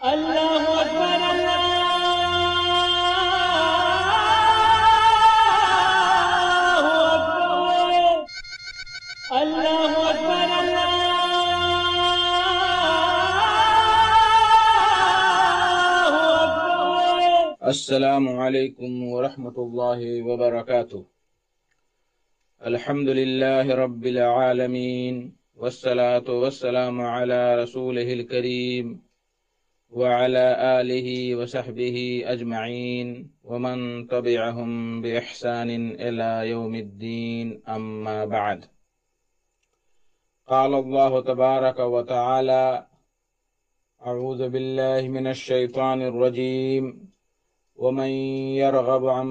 اللہ اکبر اللہ اکبر السلام علیکم ورحمۃ اللہ وبرکاتہ۔ الحمد للہ رب العالمین والصلاة والسلام علی رسولہ الکریم وعلى آلہ وصحبہ اجمعین ومن تبعہم بإحسان الى یوم الدین، اما بعد۔ قال اللہ تبارک وتعالی: اعوذ باللہ من الشیطان الرجیم، ومن يرغب عن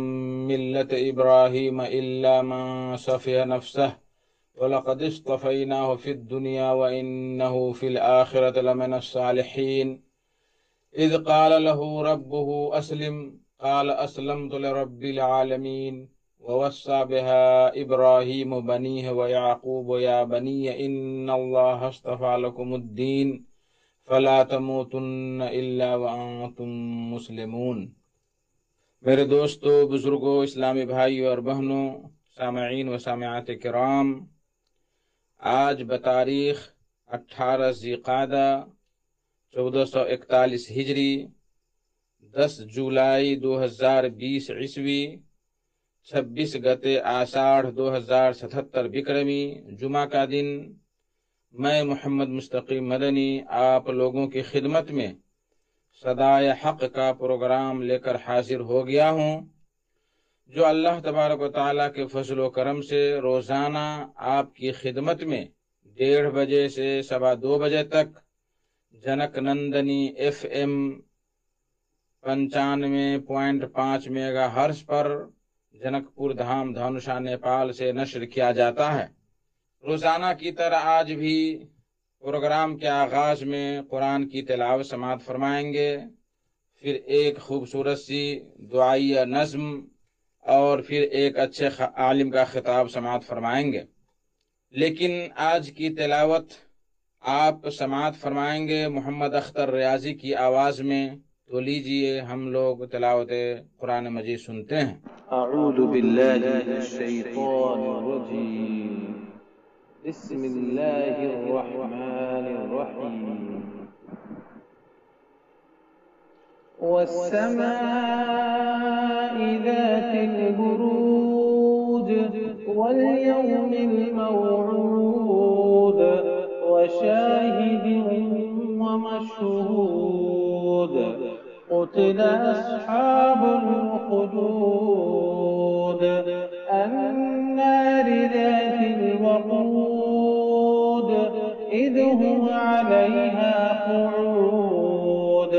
ملة إبراهيم إلا من سفه نفسه ولقد اصطفيناه في الدنيا وإنه في الآخرة لمن الصالحين إذ قال له ربه أسلم قال أسلمت لرب العالمين ووصى بها إبراهيم بنيه ويعقوب يا بني إن الله اصطفى لكم الدين فلا تموتن إلا وأنتم مسلمون۔ میرے دوستو، بزرگوں، اسلامی بھائیوں اور بہنوں، سامعین و سامعات کرام، آج بتاریخ 18 ذی القعدہ 1441 ہجری، 10 جولائی 2020 عیسوی، 26 گتے آষاڑھ 2077 بکرمی جمعہ کا دن، میں محمد مستقیم مدنی آپ لوگوں کی خدمت میں صدائے حق کا پروگرام لے کر حاضر ہو گیا ہوں، جو اللہ تبارک و تعالیٰ کے فضل و کرم سے روزانہ آپ کی خدمت میں 1:30 بجے سے 2:15 بجے تک junk Nandini FM 95.5 mega hertz پر جنک پور دھام دھنوشا نیپال سے نشر کیا جاتا ہے۔ روزانہ کی طرح آج بھی پروگرام کے آغاز میں قرآن کی تلاوت سماعت فرمائیں گے، پھر ایک خوبصورت سی دعائیہ نظم اور پھر ایک اچھے عالم کا خطاب سماعت فرمائیں گے۔ لیکن آج کی تلاوت آپ سماعت فرمائیں گے محمد اختر ریاضی کی آواز میں، تو لیجئے ہم لوگ تلاوت قرآن مجید سنتے ہیں۔ اعوذ باللہ من الشیطان الرجیم، بسم اللہ الرحمن الرحیم۔ والسماء ذات البروج واليوم الموعود وشاهد ومشهود قتل أصحاب الأخدود النار ذات الوقود إذ هم عليها قعود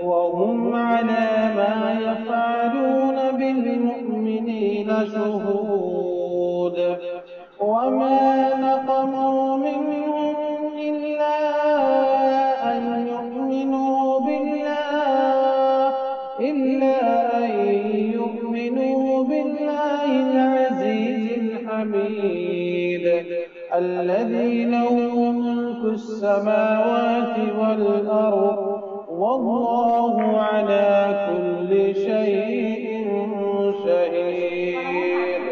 وهم على ما يفعلون بالمؤمنين شهود وما نقموا منهم إلا أن يؤمنوا بالله العزيز الحميد الذي له ملك السماوات والأرض والله على كل شيء شهيد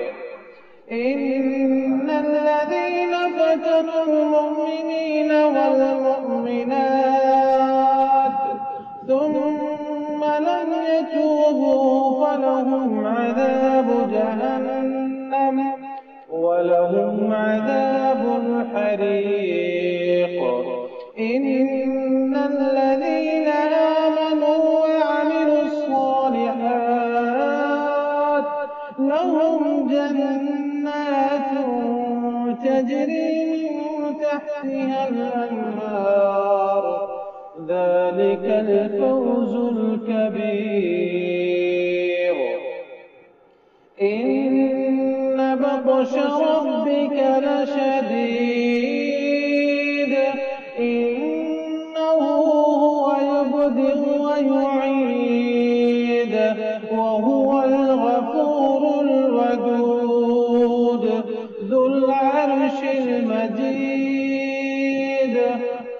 إن الذين فتنوا المؤمنين والمؤمنات ثم لم يتوبوا فلهم عذاب جهنم ولهم عذاب الحريق إن الذين آمنوا وعملوا الصالحات لهم جنات تجري من تحتها الأنهار ذلك الفوز الكبير إن بطش ربك لشديد إنه هو يبدئ ويعيد وهو الغفور الودود ذو العرش المجيد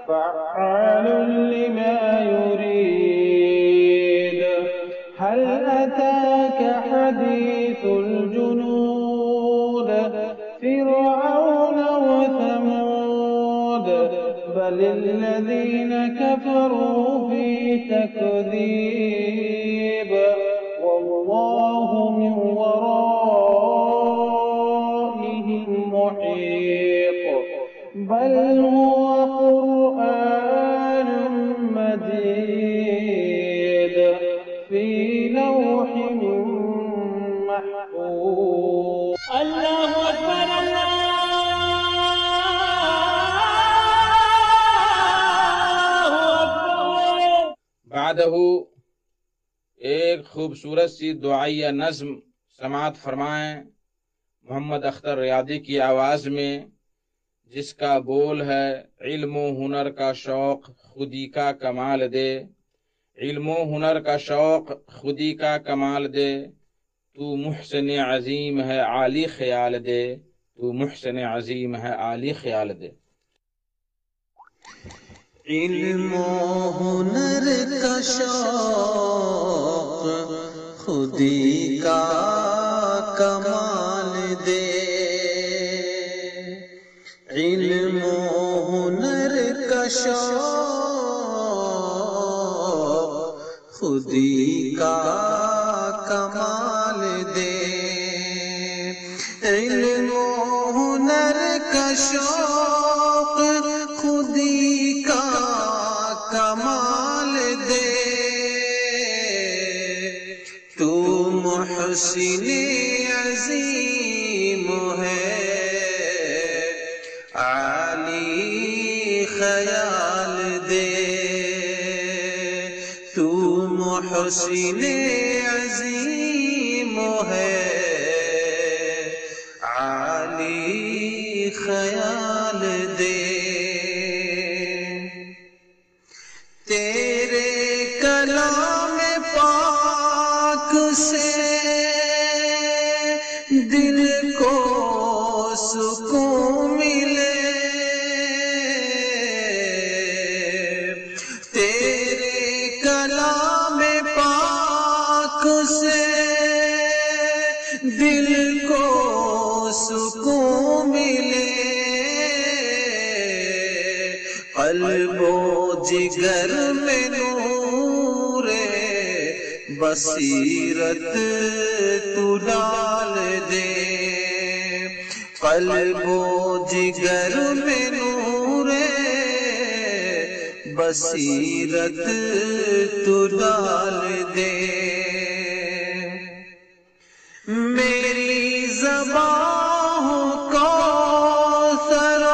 فعال لما يريد كفروا في تكذيب والله من ورائهم محيط بل هو قرآن مجيد في لوح محفوظ. الله أكبر الله أكبر. بعدہ ایک خوبصورت سی دعائیہ نظم سماعت فرمائیں محمد اختر ریاضی کی آواز میں، جس کا بول ہے: علم و ہنر کا شوق خودی کا کمال دے، علم و ہنر کا شوق خودی کا کمال دے، تو محسن عظیم ہے عالی خیال دے، تو محسن عظیم ہے عالی خیال دے۔ علم و ہنر کا شوق خودی کا کمال دے، علم و ہنر کا شوق خودی کا کمال دے، علم و ہنر کا شوق خودی کا کمال دے، تو محسن عظیم ہے عالی خیال دے، تو محسن عظیم ہے عالی خیال دے، تیرے کلام پاک سے دل کو سکون ملے، تیرے کلام پاک سے دل کو سکون ملے، قلب و جگر میں نور بصیرت تو ڈال دے، قلب و جگر میں نور بصیرت تو ڈال دے، میری زبان کوثر و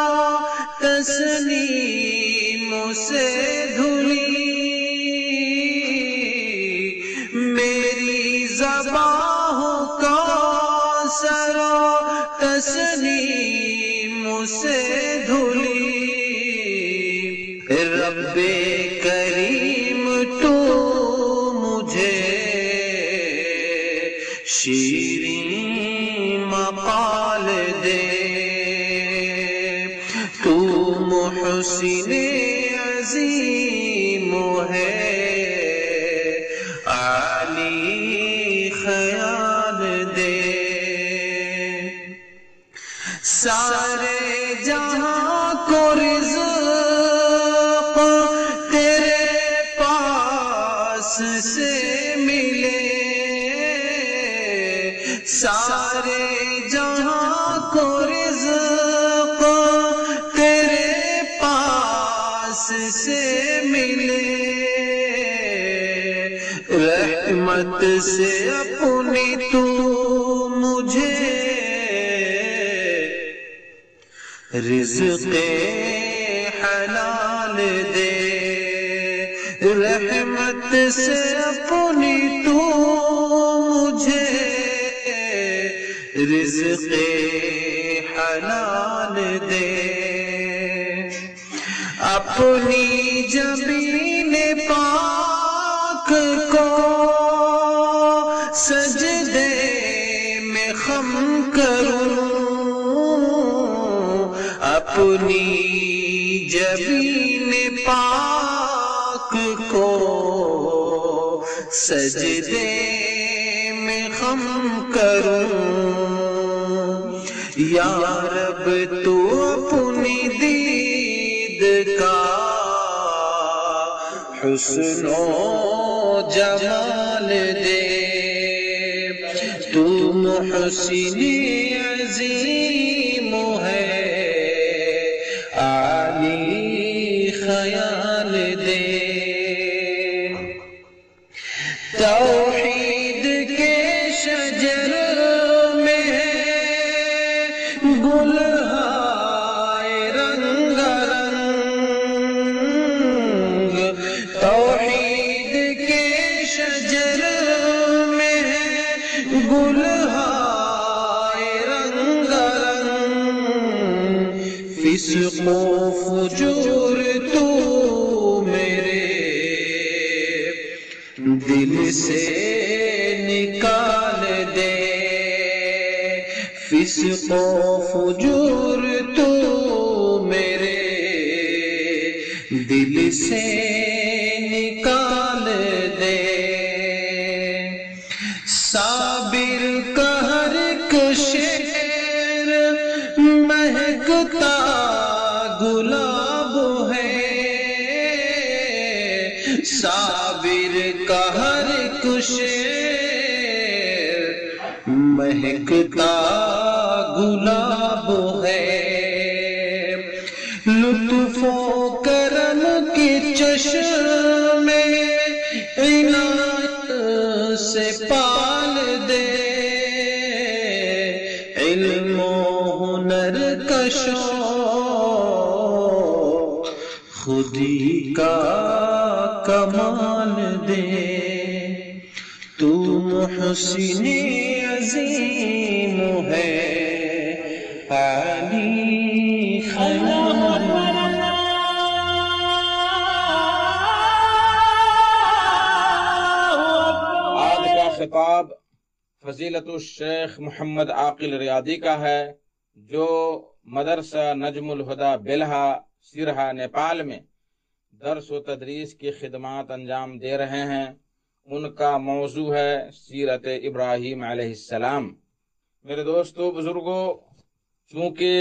تسنیم سے دھلی، میری زبان کوثر و تسنیم سے دھلی، رب کریم تو مجھے شیریں مقال دے، تو محسن عظیم ہے عالی خیال دے، سارے جہاں کو رزق تیرے پاس سے ملے، سارے جہاں کو رزق تیرے پاس سے ملے، رحمت سے اپنی تو مجھے رزق حلال دے، رحمت سے اپنی تو مجھے رزق حلال دے، اپنی جبین پاک کو سجدے میں خم کروں، اپنی جبین پاک کو سجدے میں خم کروں، یا رب تو اپنی دید کا حسن و جمال دے، تو محسن عظیم ہے، عالی خیال دے۔ توحید کے شجر میں گل ہائے رنگ رنگ، توحید کے شجر میں گل ہائے رنگ رنگ، فسق و فجور تو میرے دل سے نکال دے، فسق و فجور تو میرے دل سے نکال دے۔ صابر کا ہر ایک شعر مہکتا گلاب ہے، صابر کا ہر ایک شعر مہکتا گلاب ہے، لطف و کرم کے چشمے عنایت سے پال دے، علم و ہنر کا شوق خودی کا کمال دے، تو محسن عظیم ہے، عالی خیال۔ آج کا خطاب فضیلت الشیخ محمد عاقل ریاضی کا ہے، جو مدرسہ نجم الہدی بلہا سرہا نیپال میں درس و تدریس کی خدمات انجام دے رہے ہیں۔ ان کا موضوع ہے سیرت ابراہیم علیہ السلام۔ میرے دوستو بزرگوں، چونکہ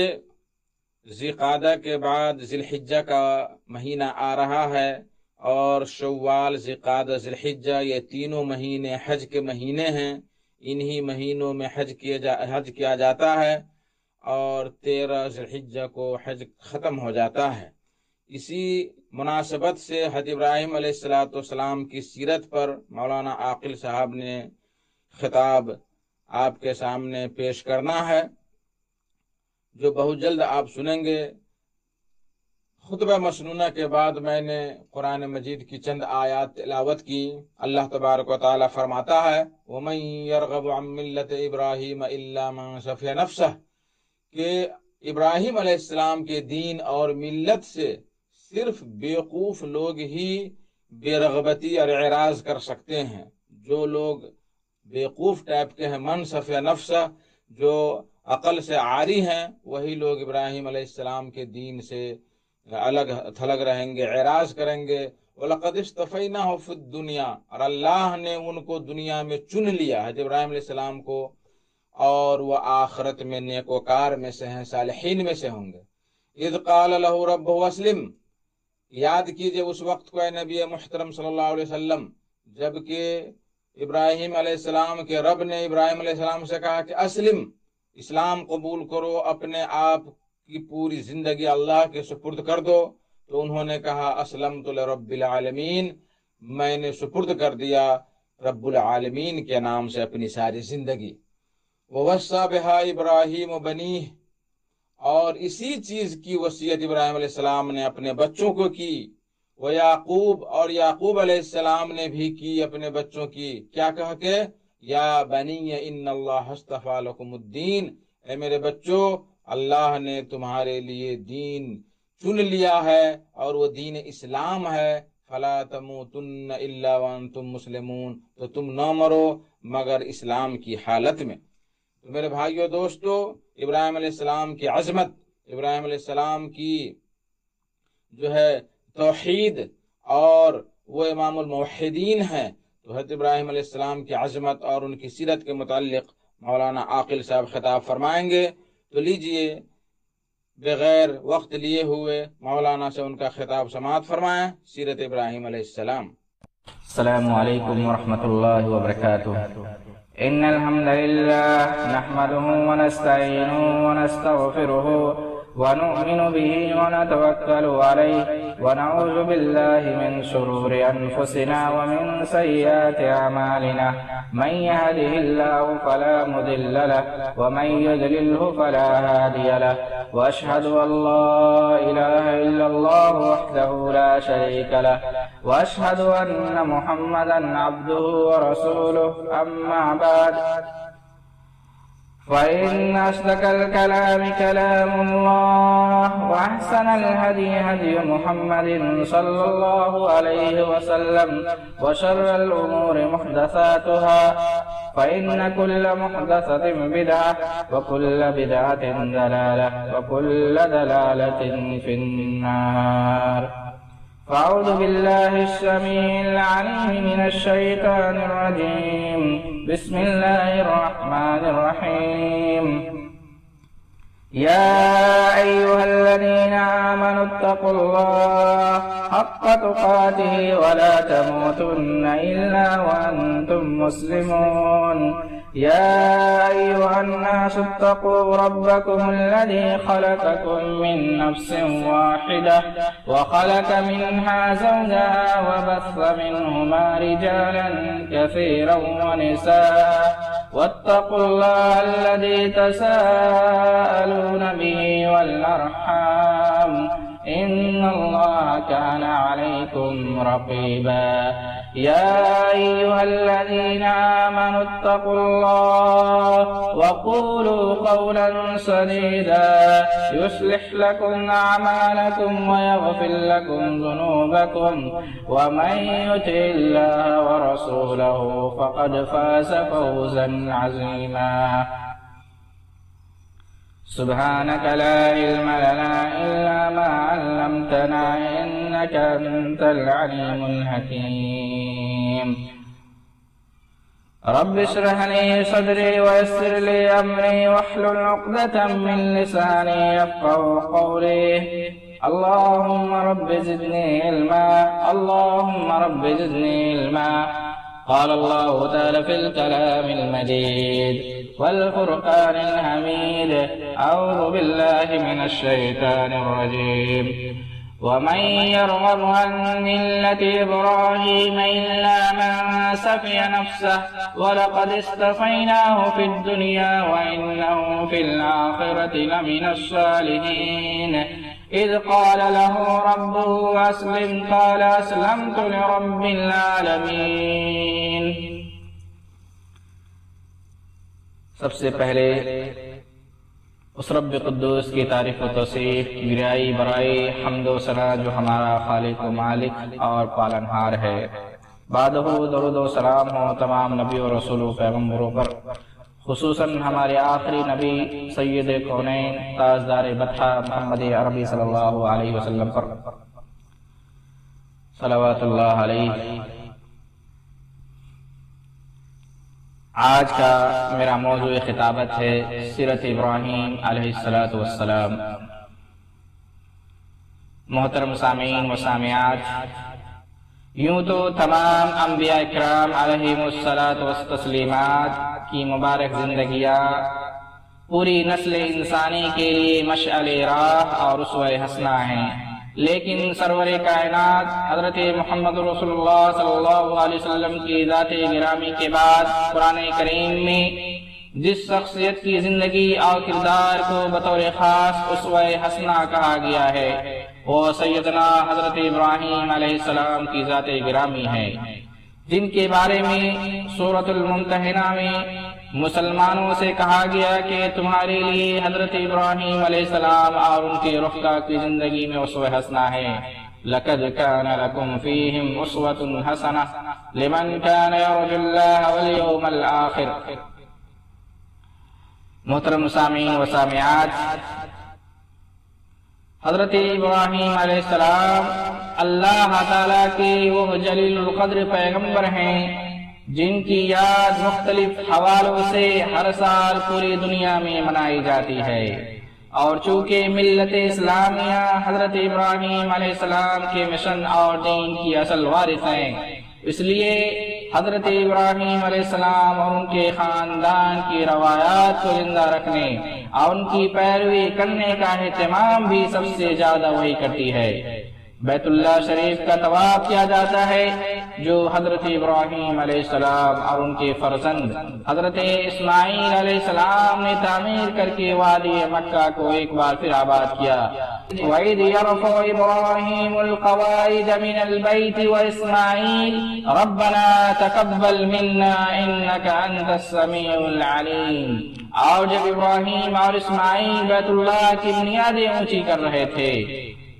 ذی قعدہ کے بعد ذی الحجہ کا مہینہ آ رہا ہے، اور شوال، ذی قعدہ، ذی الحجہ یہ تینوں مہینے حج کے مہینے ہیں، انہی مہینوں میں حج کیا جاتا ہے، اور 13 ذی الحجہ کو حج ختم ہو جاتا ہے۔ اسی مناسبت سے حضرت ابراہیم علیہ السلام کی سیرت پر مولانا عاقل صاحب نے خطاب آپ کے سامنے پیش کرنا ہے، جو بہت جلد آپ سنیں گے۔ خطبہ مسنونہ کے بعد میں نے قرآن مجید کی چند آیات تلاوت کی۔ اللہ تبارک و تعالی فرماتا ہے وَمَن يَرْغَبُ عَن مِّلَّةِ إِبْرَاهِيمَ إِلَّا مَن سَفِهَ نَفْسَهُ، کہ ابراہیم علیہ السلام کے دین اور ملت سے صرف بیوقوف لوگ ہی بے رغبتی اور اعراض کر سکتے ہیں۔ جو لوگ بیوقوف ٹائپ کے ہیں، منصف نفسہ، جو عقل سے عاری ہیں، وہی لوگ ابراہیم علیہ السلام کے دین سے الگ تھلگ رہیں گے، اعراض کریں گے۔ وَلَقَدِ اصْطَفَيْنَاهُ فِي الدُّنْيَا، اور اللہ نے ان کو دنیا میں چن لیا، حضرت ابراہیم علیہ السلام کو، اور وہ آخرت میں نیکوکار میں سے ہیں، صالحین میں سے ہوں گے۔ اِذْ قَالَ لَهُ رَبُّهُ أَسْلِمْ، یاد کیجئے اس وقت کو اے نبی محترم صلی اللہ علیہ وسلم، جبکہ ابراہیم علیہ السلام کے رب نے ابراہیم علیہ السلام سے کہا کہ اسلم، اسلام قبول کرو، اپنے آپ کی پوری زندگی اللہ کے سپرد کر دو۔ تو انہوں نے کہا اسلمت لرب العالمین، میں نے سپرد کر دیا رب العالمین کے نام سے اپنی ساری زندگی۔ وَوَصَّى بِهَا إِبْرَاهِيمُ بَنِيهِ، اور اسی چیز کی وصیت ابراہیم علیہ السلام نے اپنے بچوں کو کی، وَيَعْقُوب، اور یعقوب علیہ السلام نے بھی کی اپنے بچوں کی، کیا کہا کہ یا بنی ان اللہ اصطفیٰ لکم الدین، اے میرے بچوں، اللہ نے تمہارے لیے دین چن لیا ہے، اور وہ دین اسلام ہے۔ فلا تموتن الا وانتم مسلمون، تو تم نہ مرو مگر اسلام کی حالت میں۔ تو میرے بھائیو دوستو، ابراہیم علیہ السلام کی عظمت، ابراہیم علیہ السلام کی جو ہے توحید، اور وہ امام الموحدین ہیں، تو حضرت ابراہیم علیہ السلام کی عظمت اور ان کی سیرت کے متعلق مولانا عاقل صاحب خطاب فرمائیں گے۔ تو لیجئے بغیر وقت لیے ہوئے مولانا سے ان کا خطاب سماعت فرمائیں۔ سیرت ابراہیم علیہ السلام۔ السلام علیکم ورحمۃ اللہ وبرکاتہ۔ ان الحمد للہ نحمده ونستعینه ونستغفره ونؤمن به ونتوکل علیہ ونعوذ باللہ من شرور انفسنا ومن سیئات اعمالنا من يهده الله فلا مضل له ومن يضلله فلا هادي له واشهد ان لا اله الا الله وحده لا شريك له واشهد ان محمدا عبده ورسوله اما بعد فإن أصدق الكلام كلام الله وأحسن الهدي هدي محمد صلى الله عليه وسلم وشر الأمور محدثاتها فإن كل محدثة بدعة وكل بدعة ضلالة وكل ضلالة في النار فأعوذ بالله السميع العليم من الشيطان الرجيم بسم الله الرحمن الرحيم يا أيها الذين آمنوا اتقوا الله حق تقاته ولا تموتن إلا وأنتم مسلمون يا أيها الناس اتقوا ربكم الذي خلقكم من نفس واحدة وخلق منها زوجها وبث منهما رجالا كثيرا ونساء واتقوا الله الذي تساءلون به والأرحام إن الله كان عليكم رقيبا يا أيها الذين آمنوا اتقوا الله وقولوا قولا سديدا يصلح لكم أعمالكم ويغفر لكم ذنوبكم ومن يطع الله ورسوله فقد فاز فوزا عظيما سبحانك لا علم لنا إلا ما علمتنا إنك أنت العليم الحكيم رب اشرح لي صدري ويسر لي أمري واحلل عقدة من لساني يفقهوا قولي اللهم رب زدني علما اللهم رب زدني علما قال الله تعالى في الكلام المجيد والفرقان الحميد أعوذ بالله من الشيطان الرجيم ومن يرغب عن ملة إبراهيم إلا من سفي نفسه ولقد اصطفيناه في الدنيا وإنه في الآخرة لمن الصالحين إذ قال له ربه أسلم قال أسلمت لرب العالمين۔ سب سے پہلے اس رب قدوس کی تعریف و توصیف، کبریائی برائی، حمد و ثنا جو ہمارا خالق و مالک اور پالنہار ہے۔ بعدہ درود و سلام ہو تمام نبی و رسول و پیغمبروں پر، خصوصاً ہمارے آخری نبی سید کونین تاجدار بطحہ محمد عربی صلی اللہ علیہ وسلم پر صلوات اللہ علیہ۔ آج کا میرا موضوع خطابت ہے سیرت ابراہیم علیہ السلام۔ محترم سامعین و سامعات، یوں تو تمام انبیاء اکرام علیہم التسلیمات کی مبارک زندگیاں پوری نسل انسانی کے لیے مشعل راہ اور اسوہ حسنہ ہیں، لیکن سرور کائنات حضرت محمد رسول اللہ صلی اللہ علیہ وسلم کی ذات گرامی کے بعد قرآن کریم میں جس شخصیت کی زندگی اور کردار کو بطور خاص اسوہ حسنہ کہا گیا ہے وہ سیدنا حضرت ابراہیم علیہ السلام کی ذات گرامی ہے، جن کے بارے میں سورۃ الممتحنہ میں مسلمانوں سے کہا گیا کہ تمہارے لیے حضرت ابراہیم علیہ السلام اور ان کے رفقا کی زندگی میں اسوہ حسنہ ہے۔ لَقَدْ كَانَ لَكُمْ فِيهِمْ أُسْوَةٌ حَسَنَةٌ لِمَنْ كَانَ يَرْجُو اللَّهَ وَالْيَوْمَ الْآخِرَ۔ محترم سامعین و سامعات، حضرت ابراہیم علیہ السلام اللہ تعالیٰ کے وہ جلیل القدر پیغمبر ہیں جن کی یاد مختلف حوالوں سے ہر سال پوری دنیا میں منائی جاتی ہے۔ اور چونکہ ملت اسلامیہ حضرت ابراہیم علیہ السلام کے مشن اور دین کی اصل وارث ہیں، اس لیے حضرت ابراہیم علیہ السلام اور ان کے خاندان کی روایات کو زندہ رکھنے اور ان کی پیروی کرنے کا اہتمام بھی سب سے زیادہ وہی کرتی ہے۔ بیت اللہ شریف کا طواف کیا جاتا ہے جو حضرت ابراہیم علیہ السلام اور ان کے فرزند حضرت اسماعیل علیہ السلام نے تعمیر کر کے وادی مکہ کو ایک بار پھر آباد کیا۔ وَإِذْ يَرْفَعُ إِبْرَاهِيمُ الْقَوَاعِدَ مِنَ الْبَيْتِ وَإِسْمَاعِيلُ رَبَّنَا تَقَبَّلْ مِنَّا إِنَّكَ أَنْتَ السَّمِيعُ الْعَلِيمُ۔ اور جب ابراہیم اور اسماعیل بیت اللہ کی بنیادیں اونچی کر رہے تھے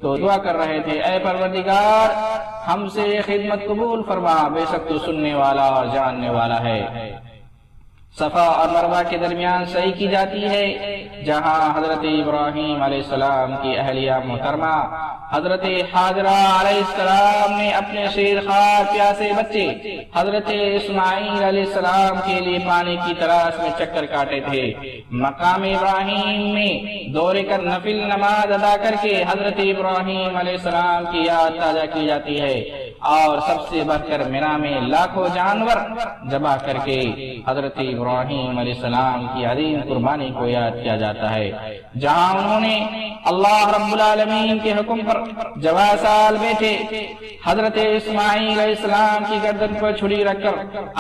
تو دعا کر رہے تھے، اے پروردگار ہم سے خدمت قبول فرما، بے شک تو سننے والا اور جاننے والا ہے۔ صفا اور مروہ کے درمیان سعی کی جاتی ہے، جہاں حضرت ابراہیم علیہ السلام کی اہلیہ محترمہ حضرت حاجرہ علیہ السلام نے اپنے شیرخوار پیاسے بچے حضرت اسماعیل علیہ السلام کے لیے پانی کی تلاش میں چکر کاٹے تھے۔ مقام ابراہیم میں دو رکعت نفل نماز ادا کر کے حضرت ابراہیم علیہ السلام کی یاد تازہ کی جاتی ہے، اور سب سے بڑھ کر مینا میں لاکھوں جانور ذبح کر کے حضرت ابراہیم علیہ السلام کی عظیم قربانی کو یاد کیا جاتا ہے، جہاں انہوں نے اللہ رب العالمین کے حکم پر جواسال بیٹھے حضرت اسماعیل علیہ السلام کی گردن پر چھری رکھ کر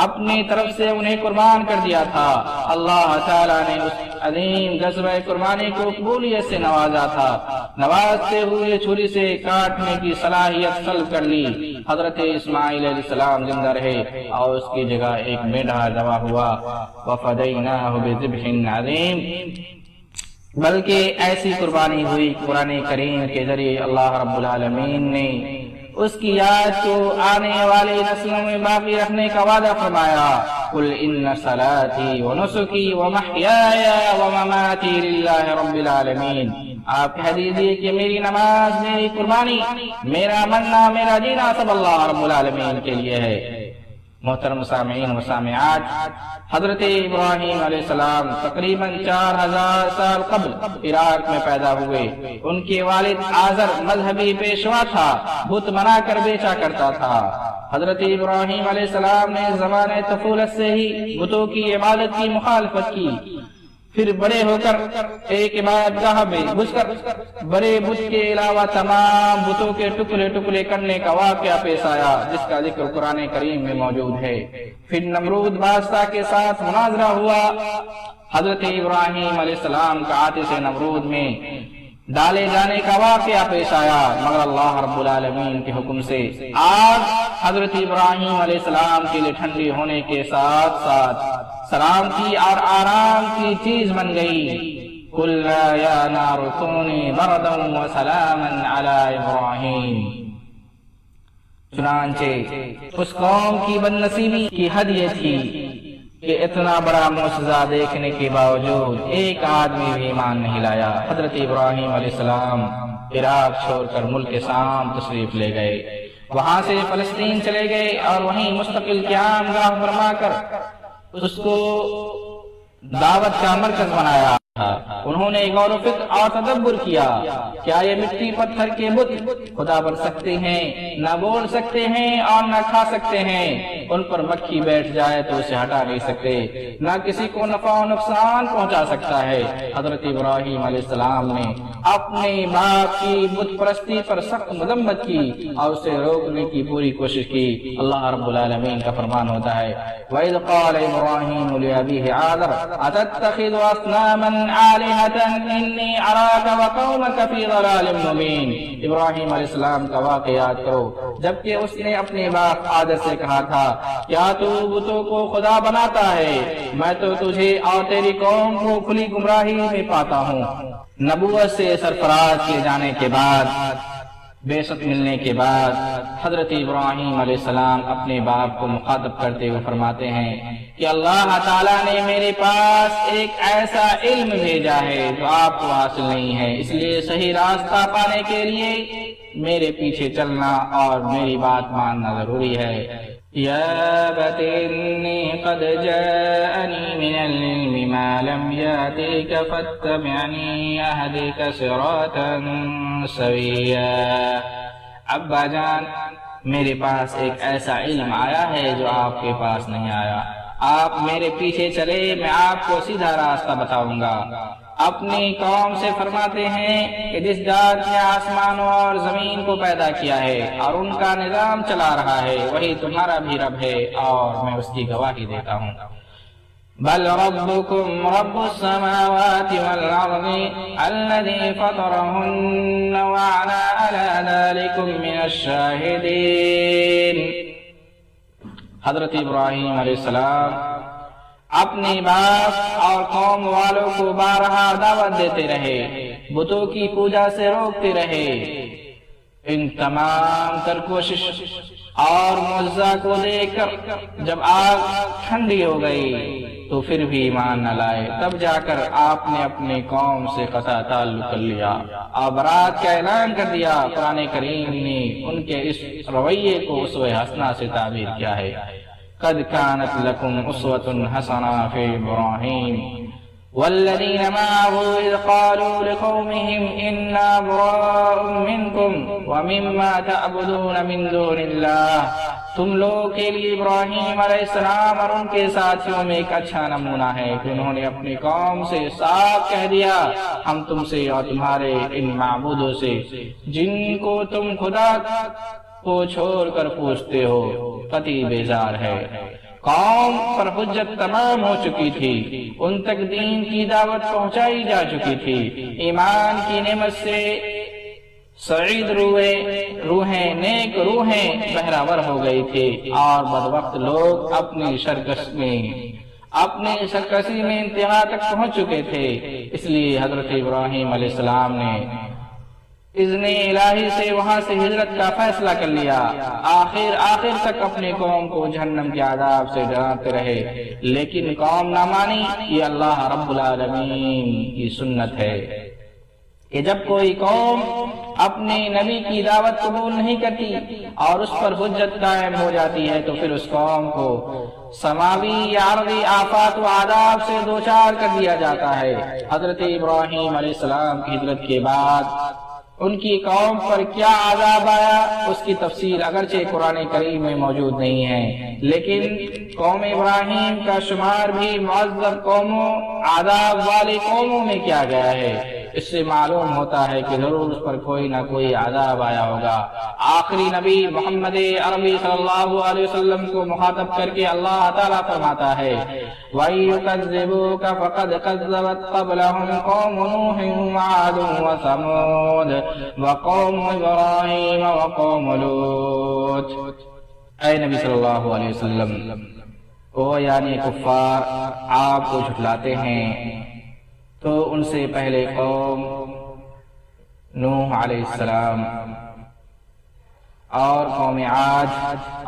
اپنی طرف سے انہیں قربان کر دیا تھا۔ اللہ تعالیٰ نے اس عظیم غزوہ قربانی کو قبولیت سے نوازا تھا، نوازتے ہوئے چھری سے کاٹنے کی صلاحیت سلب کر لی۔ حضرت اسماعیل علیہ السلام زندہ رہے اور اس کی جگہ ایک میڈھا ذبح ہوا۔ وَفَدَيْنَاهُ بِذِبْحٍ عَظِيمٍ۔ بلکہ ایسی قربانی ہوئی قرآن کریم کے ذریعے اللہ رب العالمین نے اس کی یاد کو آنے والی نسلوں میں باقی رکھنے کا وعدہ فرمایا۔ قُلْ إِنَّ صَلَاتِي وَنُسُكِي وَمَحْيَايَ وَمَمَاتِي لِلَّهِ رَبِّ الْعَالَمِينَ۔ آپ کہہ دیجئے کہ میری نماز، میری قربانی، میرا مرنا، میرا جینا سب اللہ رب العالمین کے لیے ہے۔ محترم سامعین و سامعات، حضرت ابراہیم علیہ السلام تقریباً 4000 سال قبل عراق میں پیدا ہوئے۔ ان کے والد آزر مذہبی پیشوا تھا، بت بنا کر بیچا کرتا تھا۔ حضرت ابراہیم علیہ السلام نے زمانۂ طفولت سے ہی بتوں کی عبادت کی مخالفت کی، پھر بڑے ہو کر ایک عبادت گاہ میں گھس کر بڑے بت کے علاوہ تمام بتوں کے ٹکڑے ٹکڑے کرنے کا واقعہ پیش آیا، جس کا ذکر قرآن کریم میں موجود ہے۔ پھر نمرود بادشاہ کے ساتھ مناظرہ ہوا، حضرت ابراہیم علیہ السلام کا آتش نمرود میں ڈالے جانے کا واقعہ پیش آیا، مگر اللہ رب العالمین کے حکم سے آگ حضرت ابراہیم علیہ السلام کے لیے ٹھنڈی ہونے کے ساتھ ساتھ سلامتی اور آرام کی چیز بن گئی۔ قُلْنَا يَا نَارُ كُونِي بَرْدًا وَسَلَامًا عَلَىٰ إِبْرَاهِيمَ۔ چنانچہ اس قوم کی بدنصیبی کی حد یہ تھی کہ اتنا بڑا معجزہ دیکھنے کے باوجود ایک آدمی بھی ایمان نہیں لایا۔ حضرت ابراہیم علیہ السلام عراق چھوڑ کر ملک شام تشریف لے گئے، وہاں سے فلسطین چلے گئے اور وہیں مستقل قیام گاہ فرما کر اس کو دعوت کا مرکز بنایا۔ انہوں نے غور و فکر اور تدبر کیا، کیا یہ مٹی پتھر کے بت خدا بن سکتے ہیں؟ نہ بول سکتے ہیں اور نہ کھا سکتے ہیں، ان پر مکھی بیٹھ جائے تو اسے ہٹا نہیں سکتے، نہ کسی کو نفع و نقصان پہنچا سکتا ہے۔ حضرت ابراہیم علیہ السلام نے اپنے باپ کی بت پرستی پر سخت مذمت کی اور اسے روکنے کی پوری کوشش کی۔ اللہ رب العالمین کا فرمان ہوتا ہے، وَإِذْ قَالَ إِبْرَاهِيمُ لِأَبِيهِ آزَرَ أَتَتَّخِذُ أَصْنَامًا آلِهَةً إِنِّي أَرَاكَ وَقَوْمَكَ فِي ضَلَالٍ مُّبِينٍ۔ ابراہیم علیہ السلام کا واقعہ یاد کرو، جبکہ اس نے اپنے باپ آدر سے کہا تھا، کیا تو بتوں کو خدا بناتا ہے؟ میں تو تجھے اور تیری قوم کو کھلی گمراہی میں پاتا ہوں۔ نبوت سے سرفراز کیے جانے کے بعد، بعثت ملنے کے بعد، حضرت ابراہیم علیہ السلام اپنے باپ کو مخاطب کرتے ہوئے فرماتے ہیں کہ اللہ تعالیٰ نے میرے پاس ایک ایسا علم بھیجا ہے جو آپ کو حاصل نہیں ہے، اس لیے صحیح راستہ پانے کے لیے میرے پیچھے چلنا اور میری بات ماننا ضروری ہے۔ یا ابت انی قد جاءنی من العلم ما لم یاتک فاتبعنی اہدک صراطا سویا۔ ابا جان، میرے پاس ایک ایسا علم آیا ہے جو آپ کے پاس نہیں آیا، آپ میرے پیچھے چلے، میں آپ کو سیدھا راستہ بتاؤں گا۔ اپنی قوم سے فرماتے ہیں کہ جس ذات نے آسمانوں اور زمین کو پیدا کیا ہے اور ان کا نظام چلا رہا ہے وہی تمہارا بھی رب ہے اور میں اس کی گواہی دیتا ہوں۔ بل ربكم رب السماوات والأرض الذي فطرهن وأنا على ذلك من الشاهدين۔ حضرت ابراہیم علیہ السلام اپنی باپ اور قوم والوں کو بارہا دعوت دیتے رہے، بتوں کی پوجا سے روکتے رہے۔ ان تمام تر کوشش اور معجزہ کو دیکھ کر جب آگ ٹھنڈی ہو گئی تو پھر بھی ایمان نہ لائے، تب جا کر آپ نے اپنی قوم سے قطع تعلق کر لیا اور برات کا اعلان کر دیا۔ قرآن کریم نے ان کے اس رویے کو اسوہ حسنہ سے تعبیر کیا ہے۔ قد كانت لكم أسوة حسنة في إبراهيم والذين معه إذ قالوا لقومهم إنا براء منكم ومما تعبدون من دون الله۔ تم لوگوں کے لیے ابراہیم علیہ السلام اور ان کے ساتھیوں میں ایک اچھا نمونہ ہے کہ انہوں نے اپنی قوم سے صاف کہہ دیا، ہم تم سے اور تمہارے ان معبودوں سے جن کو تم خدا کو چھوڑ کر پوچھتے ہو قطعی بیزار ہے۔ قوم پر حجت تمام ہو چکی تھی، ان تک دین کی دعوت پہنچائی جا چکی تھی، ایمان کی نعمت سے سعید روحیں نیک روحیں بہراور ہو گئی تھی اور بدبخت لوگ اپنی سرکشی میں انتہا تک پہنچ چکے تھے۔ اس لیے حضرت ابراہیم علیہ السلام نے اذن الہی سے وہاں سے ہجرت کا فیصلہ کر لیا۔ آخر تک اپنی قوم کو جہنم کے عذاب سے ڈراتے رہے، لیکن قوم نہ مانی۔ یہ اللہ رب العالمین کی سنت ہے کہ جب کوئی قوم اپنے نبی کی دعوت قبول نہیں کرتی اور اس پر حجت قائم ہو جاتی ہے تو پھر اس قوم کو سماوی یا عرضی آفات و عذاب سے دوچار کر دیا جاتا ہے۔ حضرت ابراہیم علیہ السلام کی ہجرت کے بعد ان کی قوم پر کیا عذاب آیا اس کی تفصیل اگرچہ قرآن کریم میں موجود نہیں ہے، لیکن قوم ابراہیم کا شمار بھی معذب قوموں، عذاب والی قوموں میں کیا گیا ہے۔ اس سے معلوم ہوتا ہے کہ ضرور اس پر کوئی نہ کوئی عذاب آیا ہوگا۔ آخری نبی محمد عربی صلی اللہ علیہ وسلم کو مخاطب کر کے اللہ تعالیٰ فرماتا ہے وَيُكَذِّبُوكَ فَقَدْ كَذَّبَتْ قَبْلَهُمْ قَوْمُ نُوحٍ وَعَادٌ وَثَمُودَ وَقَوْمُ إِبْرَاهِيمَ وَقَوْمُ لُوطٍ۔ اے نبی صلی اللہ علیہ وسلم، وہ یعنی کفار آپ کو جھٹلاتے ہیں تو ان سے پہلے قوم نوح علیہ السلام اور قوم عاد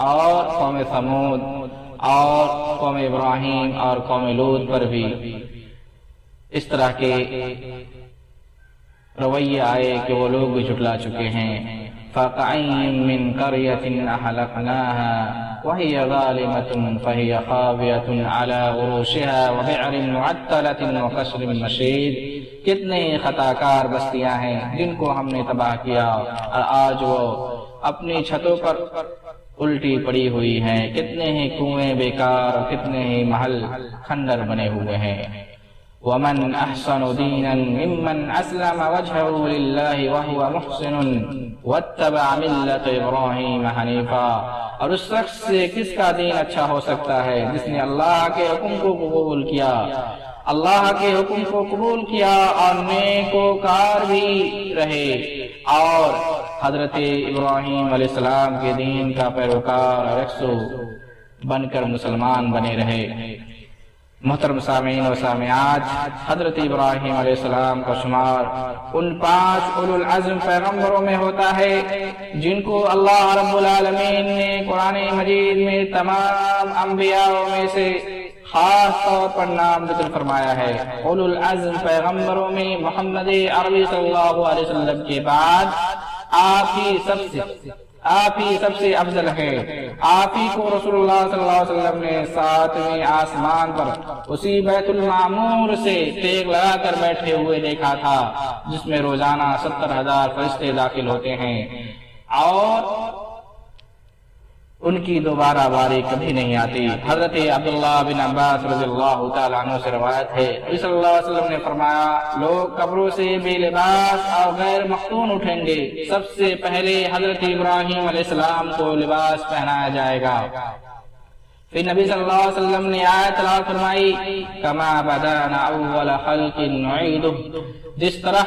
اور قوم ثمود اور قوم ابراہیم اور قوم لوط پر بھی اس طرح کے رویے آئے کہ وہ لوگ بھی جھٹلا چکے ہیں۔ فَقَعِيٍّ مِّن قَرْيَةٍ أَهْلَكْنَاهَا وَهِيَ ظَالِمَةٌ فَهِيَ خَاوِيَةٌ عَلَى عُرُوشِهَا وَبِئْرٍ مُعَطَّلَةٍ وَقَصْرٍ مَشِيدٍ۔ کتنے خطاکار بستیاں ہیں جن کو ہم نے تباہ کیا اور آج وہ اپنی چھتوں پر الٹی پڑی ہوئی ہیں، کتنے ہی کنویں بیکار اور کتنے ہی محل کھنڈر بنے ہوئے ہیں۔ وَمَنْ أَحْسَنُ دِينًا مِمَّنْ أَسْلَمَ وَجْهَهُ لِلَّهِ وَهُوَ مُحْسِنٌ وَاتَّبَعَ مِلَّةَ إِبْرَاهِيمَ حَنِيفًا۔ اور اس شخص سے کس کا دین اچھا ہو سکتا ہے جس نے اللہ کے حکم کو قبول کیا، اللہ کے حکم کو قبول کیا اور نیکوکار بھی رہے اور حضرت ابراہیم علیہ السلام کے دین کا پیروکار اور یکسو بن کر مسلمان بنے رہے۔ محترم سامعین و سامعات، حضرت ابراہیم علیہ السلام کا شمار ان 5 اولو العزم پیغمبروں میں ہوتا ہے جن کو اللہ رب العالمین نے قرآن مجید میں تمام انبیاء میں سے خاص طور پر نام ذکر فرمایا ہے۔ اولو العزم پیغمبروں میں محمد عربی صلی اللہ علیہ وسلم کے بعد آپ ہی سب سے افضل ہیں۔ آپ ہی کو رسول اللہ صلی اللہ علیہ وسلم نے 7ویں آسمان پر اسی بیت المعمور سے تیغ لگا کر بیٹھے ہوئے دیکھا تھا، جس میں روزانہ 70,000 فرشتے داخل ہوتے ہیں، اور ان کی دوبارہ باری کبھی نہیں آتی۔ حضرت عبداللہ بن عباس رضی اللہ تعالیٰ عنہ سے روایت ہے، نبی صلی اللہ علیہ وسلم نے فرمایا، لوگ قبروں سے بے لباس اور غیر مختون اٹھیں گے، سب سے پہلے حضرت ابراہیم علیہ السلام کو لباس پہنایا جائے گا۔ پھر نبی صلی اللہ علیہ وسلم نے آیت تلاوت فرمائی، کما بدانا اول خلق نعیدہ، جس طرح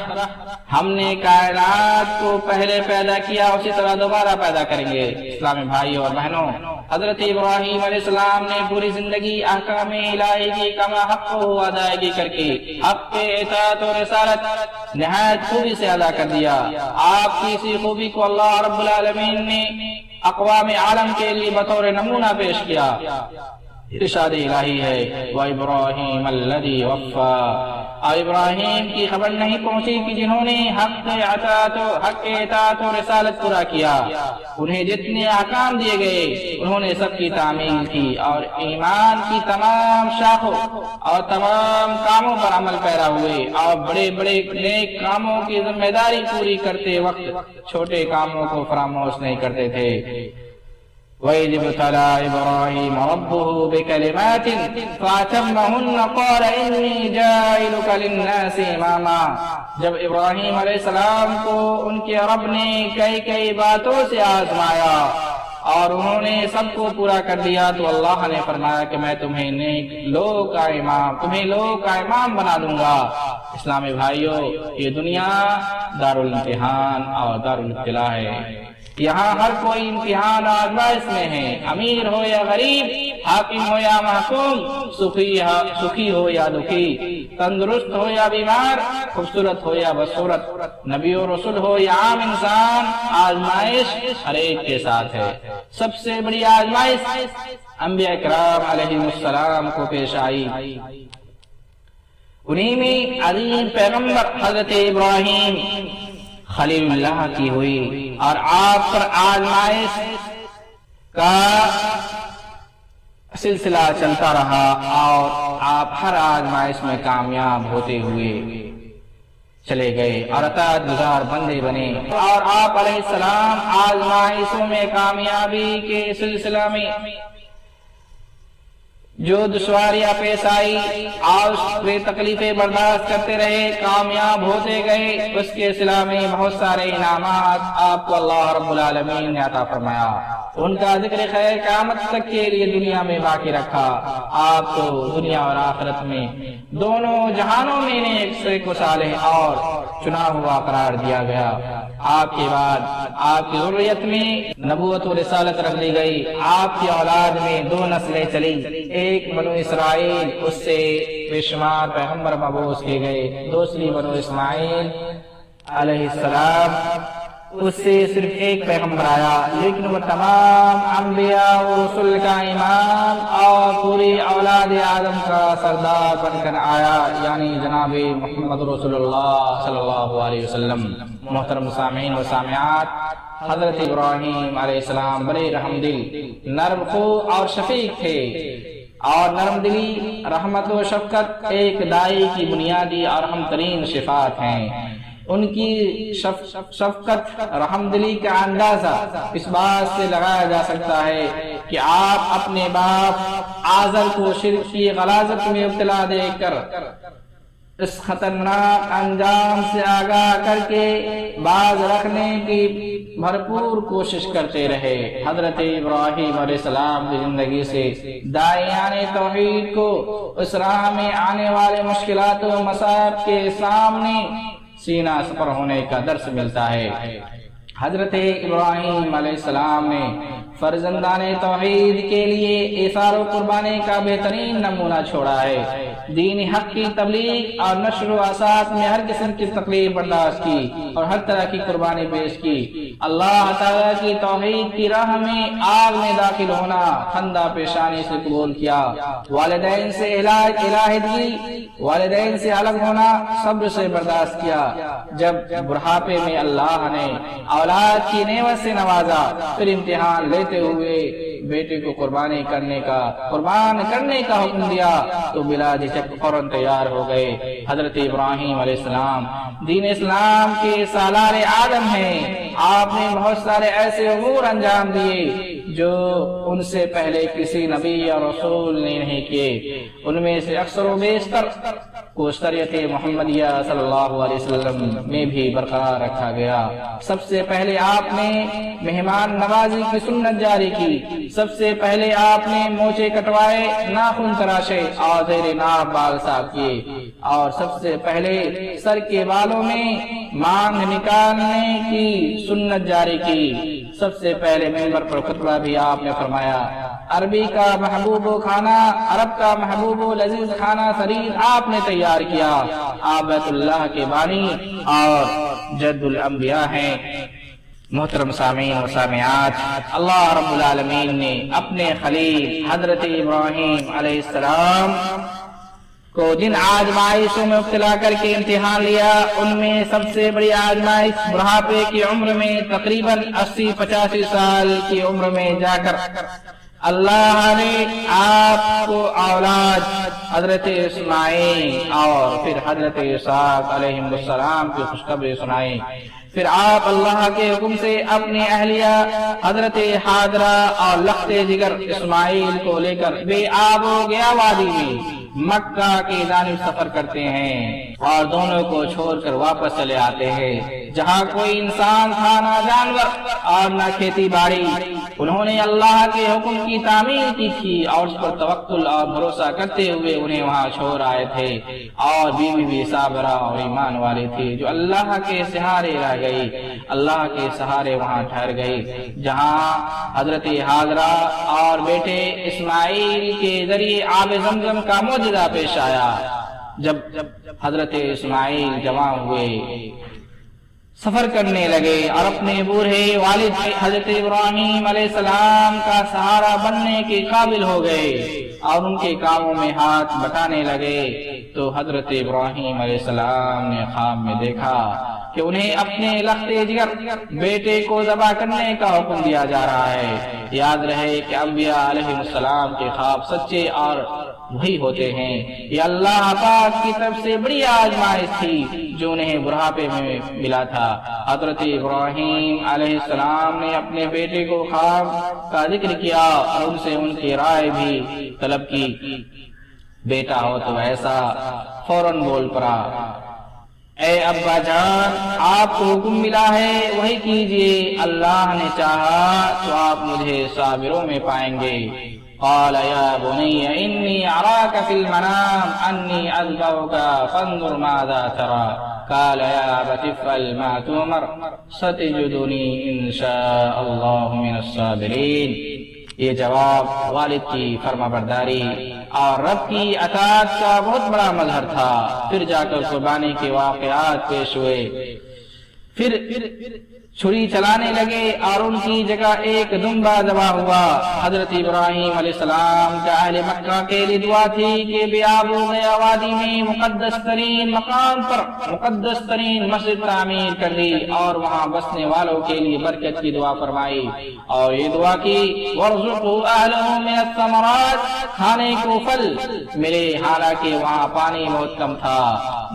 ہم نے کائنات کو پہلے پیدا کیا اسی طرح دوبارہ پیدا کریں گے۔ اسلامی بھائیوں اور بہنوں، حضرت ابراہیم علیہ السلام نے پوری زندگی احکام الہی کی کما حق کو ادائیگی کر کے حق کے اطاعت اور رسالت نہایت خوبی سے ادا کر دیا۔ آپ کی اسی خوبی کو اللہ رب العالمین نے اقوام عالم کے لیے بطور نمونہ پیش کیا۔ ارشاد الہی ہے، وَإِبْرَاهِيمَ الَّذِي وَفَّى، اور ابراہیم کی خبر نہیں پہنچی کہ جنہوں نے حق اطاعت و رسالت پورا کیا، انہیں جتنے احکام دیے گئے انہوں نے سب کی تعمیل کی، اور ایمان کی تمام شاخوں اور تمام کاموں پر عمل پیرا ہوئے، اور بڑے بڑے نیک کاموں کی ذمہ داری پوری کرتے وقت چھوٹے کاموں کو فراموش نہیں کرتے تھے۔ وَإِذِ ابْتَلَىٰ إِبْرَاهِيمَ رَبُّهُ بِكَلِمَاتٍ فَأَتَمَّهُنَّ قَالَ إِنِّي جَاعِلُكَ لِلنَّاسِ إِمَامًا، جب ابراہیم علیہ السلام کو ان کے رب نے کئی باتوں سے آزمایا اور انہوں نے سب کو پورا کر دیا، تو اللہ نے فرمایا کہ میں تمہیں لوگ کا امام بنا دوں گا۔ اسلامی بھائیوں، یہ دنیا دارالامتحان اور دارالابتلاء ہے، یہاں ہر کوئی امتحان اور آزمائش میں ہے، امیر ہو یا غریب، حاکم ہو یا محکوم، سخی ہو یا دکھی، تندرست ہو یا بیمار، خوبصورت ہو یا بدصورت، نبی و رسول ہو یا عام انسان، آزمائش ہر ایک کے ساتھ ہے۔ سب سے بڑی آزمائش انبیاء کرام علیہ السلام کو پیش آئی، انہی میں عظیم پیغمبر حضرت ابراہیم خلیل اللہ کی ہوئی، اور آپ پر آزمائش کا سلسلہ چلتا رہا، اور آپ ہر آزمائش میں کامیاب ہوتے ہوئے چلے گئے اور اطاعت گزار بندے بنے، اور آپ علیہ السلام آزمائشوں میں کامیابی کے سلسلہ میں جو دشواریاں پیش آئی اور اس تکلیفیں برداشت کرتے رہے، کامیاب ہوتے گئے، اس کے سلسلہ میں بہت سارے انعامات آپ کو اللہ رب العالمین نے عطا فرمایا، ان کا ذکر خیر قیامت تک کے لیے دنیا میں باقی رکھا۔ آپ کو دنیا اور آخرت میں دونوں جہانوں میں نیک سے کو صالح اور چنا ہوا قرار دیا گیا۔ آپ کے بعد آپ کی ذریت میں نبوت و رسالت رکھ دی گئی، آپ کی اولاد میں 2 نسلیں چلی، ایک بنو اسرائیل، اس سے بے شمار پیغمبر مبعوث کیے گئے، دوسری بنو اسماعیل علیہ السلام، اس سے صرف ایک پیغمبر آیا، لیکن وہ تمام انبیاء و رسول کا امام اور پوری اولاد آدم کا سردار بن کر آیا، یعنی جناب محمد رسول اللہ صلی اللہ علیہ وسلم۔ محترم سامعین و سامعات، حضرت ابراہیم علیہ السلام بڑے رحم دل، نرم خو اور شفیق تھے، اور نرم دلی، رحمت و شفقت ایک دائی کی بنیادی اور اہم ترین صفات ہیں۔ ان کی شفقت، رحم دلی کا اندازہ اس بات سے لگایا جا سکتا ہے کہ آپ اپنے باپ آزر کو شرک کی غلاظت میں ابتلا دیکھ کر اس خطرناک انجام سے آگاہ کر کے باز رکھنے کی بھرپور کوشش کرتے رہے۔ حضرت ابراہیم علیہ السلام کی زندگی سے داعیان توحید کو اس راہ میں آنے والے مشکلات و مصائب کے سامنے سینہ سپر ہونے کا درس ملتا ہے۔ حضرت ابراہیم علیہ السلام نے فرزندان توحید کے لیے ایثار و قربانی کا بہترین نمونہ چھوڑا ہے۔ دین حق کی تبلیغ اور نشر و اشاعت میں ہر قسم کی تکلیف برداشت کی اور ہر طرح کی قربانی پیش کی۔ اللہ تعالیٰ کی توحید کی راہ میں آگ میں داخل ہونا خندہ پیشانی سے قبول کیا، والدین سے علیحدگی، والدین سے الگ ہونا صبر سے برداشت کیا۔ جب بڑھاپے میں اللہ نے اولاد کی نعمت سے نوازا، پھر امتحان لیتے ہوئے بیٹے کو قربان کرنے کا حکم دیا تو بلا جھجک فوراً تیار ہو گئے۔ حضرت ابراہیم علیہ السلام دین اسلام کے سالار آدم ہیں۔ آپ نے بہت سارے ایسے امور انجام دیے جو ان سے پہلے کسی نبی اور رسول نے نہیں کیے۔ ان میں سے اکثر و بیشتر کو شریعت محمدیہ صلی اللہ علیہ وسلم میں بھی برقرار رکھا گیا۔ سب سے پہلے آپ نے مہمان نوازی کی سنت جاری کی۔ سب سے پہلے آپ نے مونچھیں کٹوائے، ناخن تراشے اور زیر ناف بال صاف کیے، اور سب سے پہلے سر کے بالوں میں مانگ نکالنے کی سنت جاری کی۔ سب سے پہلے منبر پر خطبہ بھی آپ نے فرمایا۔ عربی کا محبوب کھانا، عرب کا محبوب لذیذ کھانا سریر آپ نے تیار کیا۔ آپ بیت اللہ کے بانی اور جد الانبیاء ہیں۔ محترم سامعین و سامعات، اللہ رب العالمین نے اپنے خلیل حضرت ابراہیم علیہ السلام کو جن آزمائشوں میں مبتلا کر کے امتحان لیا، ان میں سب سے بڑی آزمائش بڑھاپے کی عمر میں تقریباً 80-85 سال کی عمر میں جا کر اللہ نے آپ کو اولاد حضرت اسماعیل اور پھر حضرت اسحاق علیہ السلام کی خوشخبری سنائی۔ پھر آپ اللہ کے حکم سے اپنی اہلیہ حضرت حاجرہ اور لخت جگر اسماعیل کو لے کر بے آب و گیا وادی میں مکہ کی جانب سفر کرتے ہیں، اور دونوں کو چھوڑ کر واپس چلے آتے ہیں۔ جہاں کوئی انسان تھا نہ جانور اور نہ کھیتی باڑی، انہوں نے اللہ کے حکم کی تعمیل کی تھی اور اس پر توکل اور بھروسہ کرتے ہوئے انہیں وہاں چھوڑ آئے تھے، اور بیوی بھی صابرہ اور ایمان والے تھے جو اللہ کے سہارے رہ گئی، اللہ کے سہارے وہاں ٹھہر گئی، جہاں حضرت حاجرہ اور بیٹے اسماعیل کے ذریعے آب زمزم کا معجزہ پیش آیا۔ جب حضرت اسماعیل جوان ہوئے، سفر کرنے لگے اور اپنے بوڑھے والد حضرت ابراہیم علیہ السلام کا سہارا بننے کے قابل ہو گئے اور ان کے کاموں میں ہاتھ بٹانے لگے، تو حضرت ابراہیم علیہ السلام نے خواب میں دیکھا کہ انہیں اپنے لخت جگر بیٹے کو ذبح کرنے کا حکم دیا جا رہا ہے۔ یاد رہے کہ انبیاء علیہ السلام کے خواب سچے اور وہی ہوتے ہیں۔ یہ اللہ پاک کی طرف سے بڑی آزمائش تھی جو انہیں بڑھاپے میں ملا تھا۔ حضرت ابراہیم علیہ السلام نے اپنے بیٹے کو خواب کا ذکر کیا اور ان سے ان کی رائے بھی طلب کی۔ بیٹا ہو تو ایسا، فوراً بول پڑا، اے ابا جان، آپ کو حکم ملا ہے وہی کیجئے، اللہ نے چاہا تو آپ مجھے صابروں میں پائیں گے۔ قال یا بنی انی اراک فی المنام انی اذبحک فانظر ماذا تری، قال یا ابت افعل ما تؤمر ستجدنی ان شاء اللہ من الصابرین۔ یہ جواب والد کی فرما برداری اور رب کی اطاعت کا بہت بڑا مظہر تھا۔ پھر جا کر قربانی کے واقعات پیش ہوئے، پھر چھری چلانے لگے اور ان کی جگہ ایک دمبا ذبح ہوا۔ حضرت ابراہیم علیہ السلام کا اہل مکہ کے لیے دعا تھی کہ بے آب و گیا وادی میں مقدس ترین مقام پر مقدس ترین مسجد تعمیر کر دی اور وہاں بسنے والوں کے لیے برکت کی دعا فرمائی اور یہ دعا کی وَارْزُقْهُ أَهْلَهُ مِنَ الثَّمَرَاتِ، کھانے کو پھل ملے، حالانکہ وہاں پانی بہت کم تھا،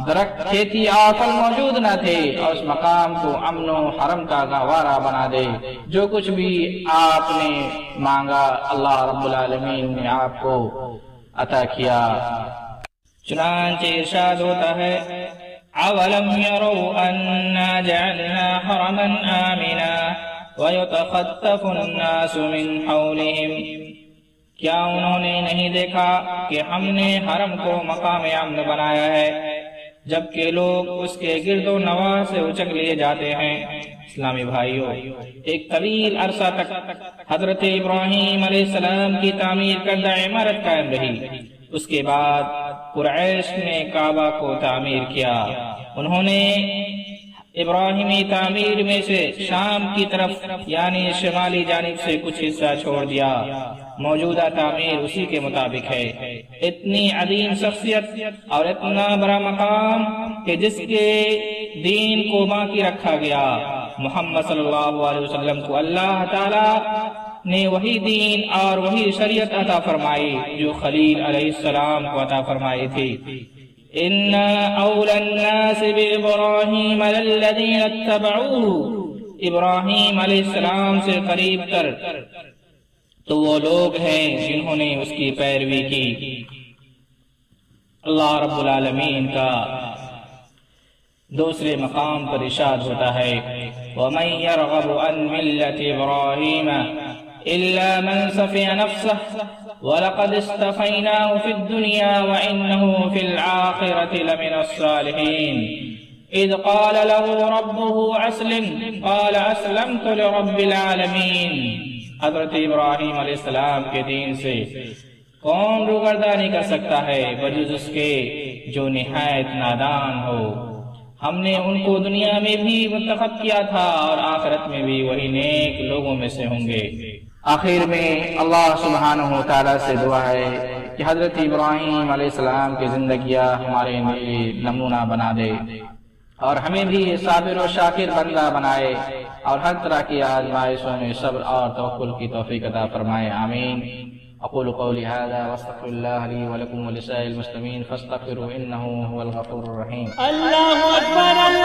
درخت کھیتی اور پھل موجود نہ تھے، اور اس مقام کو امن و حرم کا گہوارہ بنا دے۔ جو کچھ بھی آپ نے مانگا اللہ رب العالمین نے آپ کو عطا کیا۔ چنانچہ ارشاد ہوتا ہے اولم يروا انا جعلنا حرما آمنا ويتخطف الناس من حولهم، کیا انہوں نے نہیں دیکھا کہ ہم نے حرم کو مقام امن بنایا ہے جبکہ لوگ اس کے گرد و نواح سے اچک لیے جاتے ہیں۔ اسلامی بھائیوں، ایک طویل عرصہ تک حضرت ابراہیم علیہ السلام کی تعمیر کردہ عمارت قائم رہی۔ اس کے بعد قریش نے کعبہ کو تعمیر کیا۔ انہوں نے ابراہیمی تعمیر میں سے شام کی طرف یعنی شمالی جانب سے کچھ حصہ چھوڑ دیا۔ موجودہ تعمیر اسی کے مطابق ہے۔ اتنی عظیم شخصیت اور اتنا بڑا مقام کہ جس کے دین کو باقی رکھا گیا، محمد صلی اللہ علیہ وسلم کو اللہ تعالی نے وہی دین اور وہی شریعت عطا فرمائی جو خلیل علیہ السلام کو عطا فرمائی تھی۔ اِنَّا أَوْلَى النَّاسِ بِإِبْرَاهِيمَ لَلَّذِينَ اتَّبَعُوهُ، ابراہیم علیہ السلام سے قریب تر تو وہ لوگ ہیں جنہوں نے اس کی پیروی کی۔ اللہ رب العالمین کا دوسرے مقام پر ارشاد ہوتا ہے وَمَن يَرْغَبُ عَن مِلَّةِ إِبْرَاهِيمَ إِلَّا مَن سَفِهَ نَفْسَهُ وَلَقَدِ اسْتَفَيْنَاهُ فِي الدُّنْيَا وَإِنَّهُ فِي الْآخِرَةِ لَمِنَ الصَّالِحِينَ إِذْ قَالَ لَهُ رَبُّهُ أَسْلِمْ قَالَ أَسْلَمْتُ لِرَبِّ الْعَالَمِينَ۔ حضرت ابراہیم علیہ السلام کے دین سے کون روگردانی کر سکتا ہے بجز اس کے جو نہایت نادان ہو۔ ہم نے ان کو دنیا میں بھی منتخب کیا تھا اور آخرت میں بھی وہی نیک لوگوں میں سے ہوں گے۔ آخر میں اللہ سبحانہ و تعالیٰ سے دعا ہے کہ حضرت ابراہیم علیہ السلام کی زندگیاں ہمارے لیے نمونہ بنا دے اور ہمیں بھی صابر و شاکر بندہ بنائے اور ہر طرح کی آزمائشوں میں صبر اور توکل کی توفیق عطا فرمائے، آمین۔ اقول قولی هذا واستغفر الله لي ولكم ولسائر المسلمين فاستغفروا انه هو الغفور الرحيم۔ اللہ اکبر۔